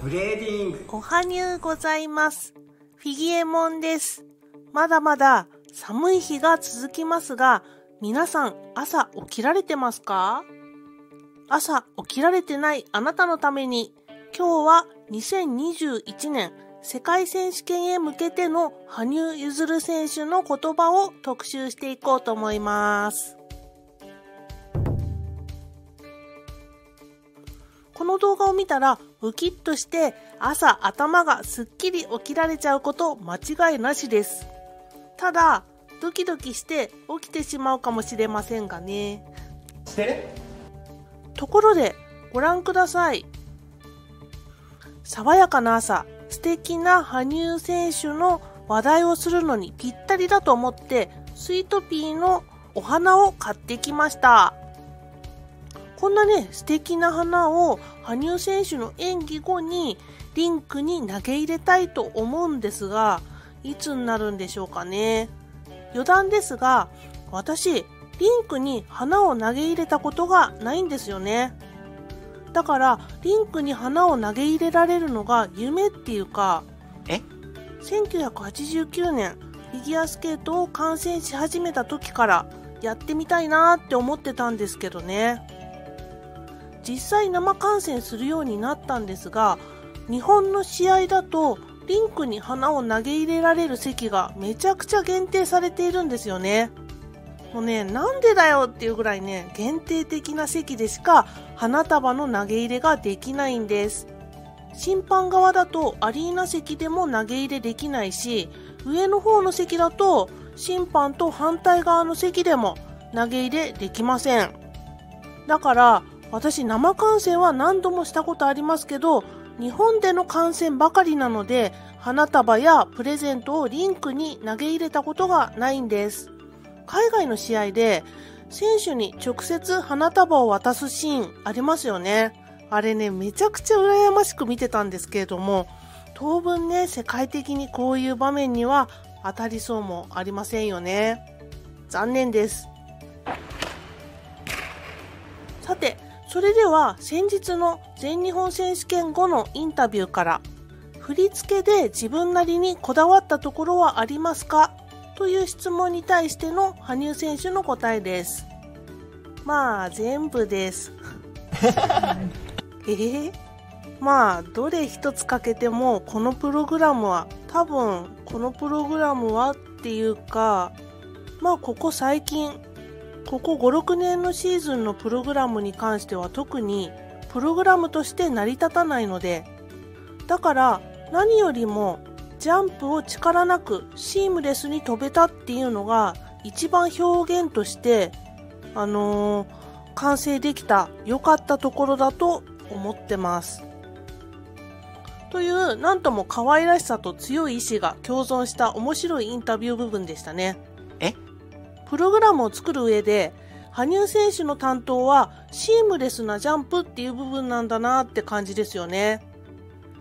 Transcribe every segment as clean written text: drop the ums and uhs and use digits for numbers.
ブレーディング。おはにゅうございます。フィギエモンです。まだまだ寒い日が続きますが、皆さん朝起きられてますか？朝起きられてないあなたのために、今日は2021年世界選手権へ向けての羽生結弦選手の言葉を特集していこうと思います。この動画を見たらウキッとして朝頭がすっきり起きられちゃうこと間違いなしです。ただドキドキして起きてしまうかもしれませんがね。ところでご覧ください。爽やかな朝、素敵な羽生選手の話題をするのにぴったりだと思ってスイートピーのお花を買ってきました。こんなね、素敵な花を羽生選手の演技後にリンクに投げ入れたいと思うんですが、いつになるんでしょうかね。余談ですが、私、リンクに花を投げ入れたことがないんですよね。だから、リンクに花を投げ入れられるのが夢っていうか、1989年、フィギュアスケートを観戦し始めた時からやってみたいなって思ってたんですけどね。実際生観戦するようになったんですが、日本の試合だとリンクに花を投げ入れられる席がめちゃくちゃ限定されているんですよね。もうね、なんでだよっていうぐらいね、限定的な席でしか花束の投げ入れができないんです。審判側だとアリーナ席でも投げ入れできないし、上の方の席だと審判と反対側の席でも投げ入れできません。だから私生観戦は何度もしたことありますけど、日本での観戦ばかりなので花束やプレゼントをリンクに投げ入れたことがないんです。海外の試合で選手に直接花束を渡すシーンありますよね。あれね、めちゃくちゃ羨ましく見てたんですけれども、当分ね、世界的にこういう場面には当たりそうもありませんよね。残念です。さて、それでは先日の全日本選手権後のインタビューから、振り付けで自分なりにこだわったところはありますかという質問に対しての羽生選手の答えです。まあ全部です。まあどれ一つ欠けてもこのプログラムはっていうか、まあここ最近ここ5、6年のシーズンのプログラムに関しては特にプログラムとして成り立たないので、だから何よりもジャンプを力なくシームレスに飛べたっていうのが一番表現として完成できた良かったところだと思ってます。というなんとも可愛らしさと強い意志が共存した面白いインタビュー部分でしたね。プログラムを作る上で羽生選手の担当はシームレスなジャンプっていう部分なんだなって感じですよね。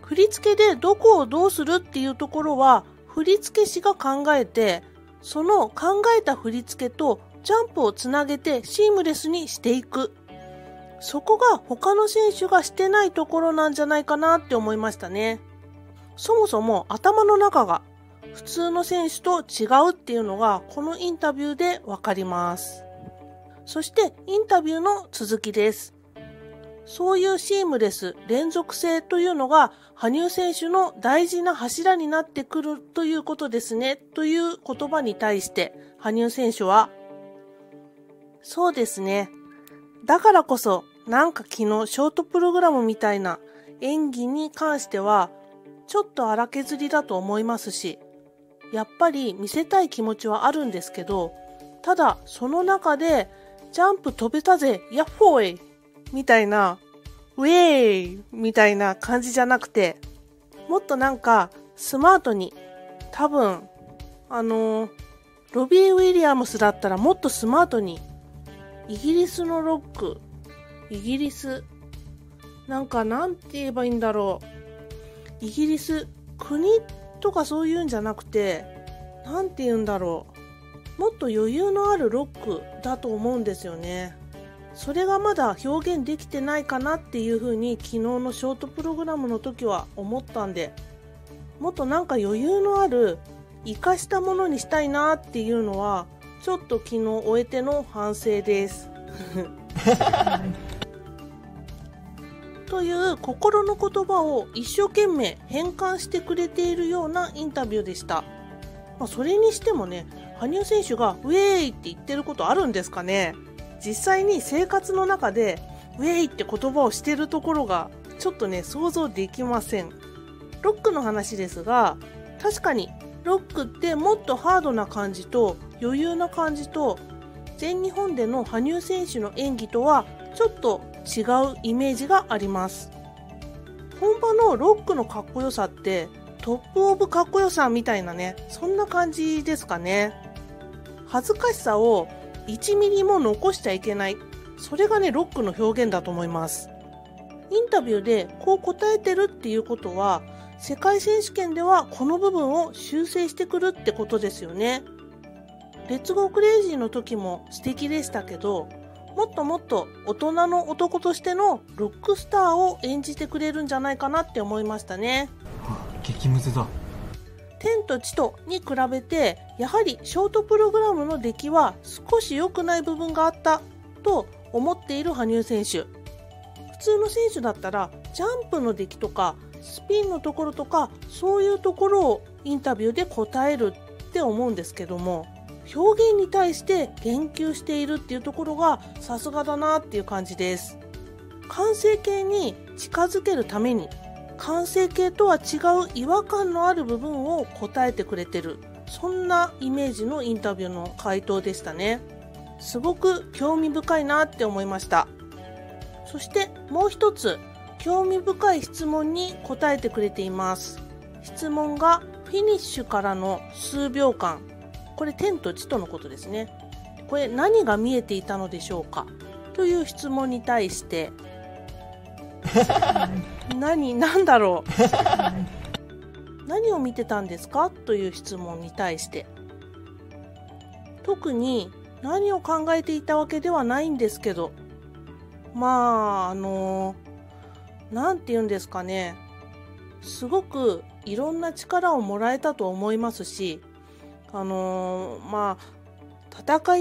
振り付けでどこをどうするっていうところは振付師が考えて、その考えた振り付けとジャンプをつなげてシームレスにしていく。そこが他の選手がしてないところなんじゃないかなって思いましたね。そもそも頭の中が普通の選手と違うっていうのがこのインタビューでわかります。そしてインタビューの続きです。そういうシームレス、連続性というのが羽生選手の大事な柱になってくるということですねという言葉に対して羽生選手は、そうですね。だからこそなんか昨日ショートプログラムみたいな演技に関してはちょっと荒削りだと思いますし、やっぱり見せたい気持ちはあるんですけど、ただその中でジャンプ飛べたぜ、ヤッホーイみたいな、ウェーイみたいな感じじゃなくて、もっとなんかスマートに、多分ロビー・ウィリアムスだったらもっとスマートに、イギリスのロック、なんて言えばいいんだろう、イギリス国とかそういうんじゃなくて、なんて言うんだろう、もっと余裕のあるロックだと思うんですよね。それがまだ表現できてないかなっていうふうに昨日のショートプログラムの時は思ったんで、もっとなんか余裕のある活かしたものにしたいなっていうのはちょっと昨日終えての反省ですという心の言葉を一生懸命変換してくれているようなインタビューでした。それにしてもね、羽生選手がウェーイって言ってることあるんですかね。実際に生活の中でウェイって言葉をしているところがちょっとね想像できません。ロックの話ですが、確かにロックってもっとハードな感じと余裕な感じと、全日本での羽生選手の演技とはちょっと違うイメージがあります。本場のロックのかっこよさってトップオブかっこよさみたいなね、そんな感じですかね。恥ずかしさを1ミリも残しちゃいけない、それがねロックの表現だと思います。インタビューでこう答えてるっていうことは、世界選手権ではこの部分を修正してくるってことですよね。レッツゴークレイジーの時も素敵でしたけど、もっともっと大人の男としてのロックスターを演じてくれるんじゃないかなって思いましたね。激ムズだ。天と地とに比べてやはりショートプログラムの出来は少し良くない部分があったと思っている羽生選手。普通の選手だったらジャンプの出来とかスピンのところとか、そういうところをインタビューで答えるって思うんですけども、表現に対して言及しているっていうところがさすがだなっていう感じです。完成形に近づけるために完成形とは違う違和感のある部分を答えてくれてる、そんなイメージのインタビューの回答でしたね。すごく興味深いなって思いました。そしてもう一つ興味深い質問に答えてくれています。質問がフィニッシュからの数秒間、これ天と地とのことですね。これ何が見えていたのでしょうかという質問に対してなんだろう何を見てたんですかという質問に対して、特に何を考えていたわけではないんですけど、なんて言うんですかね、すごくいろんな力をもらえたと思いますし、戦い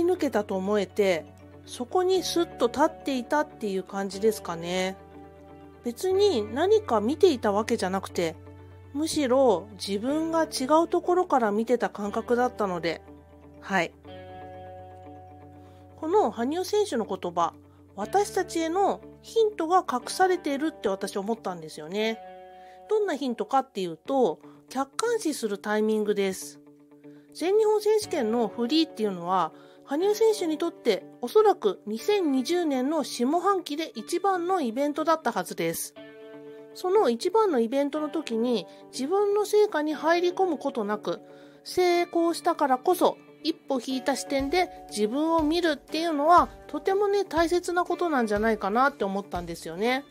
抜けたと思えて、そこにスッと立っていたっていう感じですかね。別に何か見ていたわけじゃなくて、むしろ自分が違うところから見てた感覚だったので、はい。この羽生選手の言葉、私たちへのヒントが隠されているって私思ったんですよね。どんなヒントかっていうと、客観視するタイミングです。全日本選手権のフリーっていうのは、羽生選手にとっておそらく2020年の下半期で一番のイベントだったはずです。その一番のイベントの時に自分の成果に入り込むことなく、成功したからこそ一歩引いた視点で自分を見るっていうのはとてもね大切なことなんじゃないかなって思ったんですよね。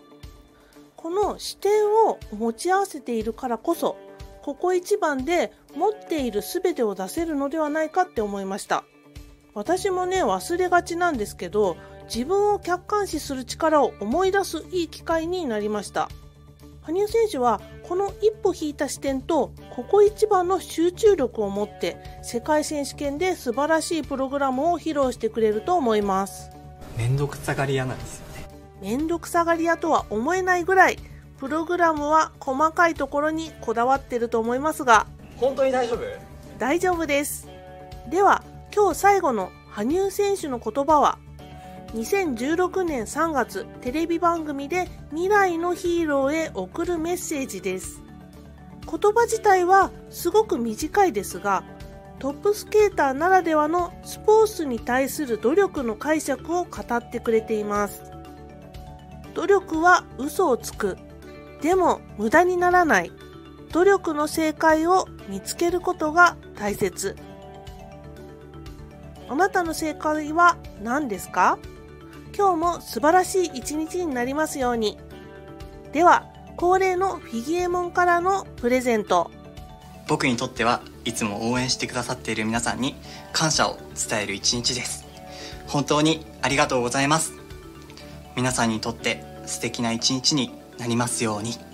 この視点を持ち合わせているからこそ、ここ一番で持っている全てを出せるのではないかって思いました。私もね忘れがちなんですけど、自分を客観視する力を思い出すいい機会になりました。羽生選手はこの一歩引いた視点とここ一番の集中力を持って世界選手権で素晴らしいプログラムを披露してくれると思います。めんどくさがり屋なんですよね。めんどくさがり屋とは思えないぐらいプログラムは細かいところにこだわっていると思いますが、本当に大丈夫？大丈夫です。では今日最後の羽生選手の言葉は、2016年3月テレビ番組で未来のヒーローへ送るメッセージです。言葉自体はすごく短いですが、トップスケーターならではのスポーツに対する努力の解釈を語ってくれています。努力は嘘をつく。でも無駄にならない。努力の正解を見つけることが大切。あなたの正解は何ですか？今日も素晴らしい一日になりますように。では、恒例のフィギエモンからのプレゼント。僕にとってはいつも応援してくださっている皆さんに感謝を伝える一日です。本当にありがとうございます。皆さんにとって素敵な一日になりますように。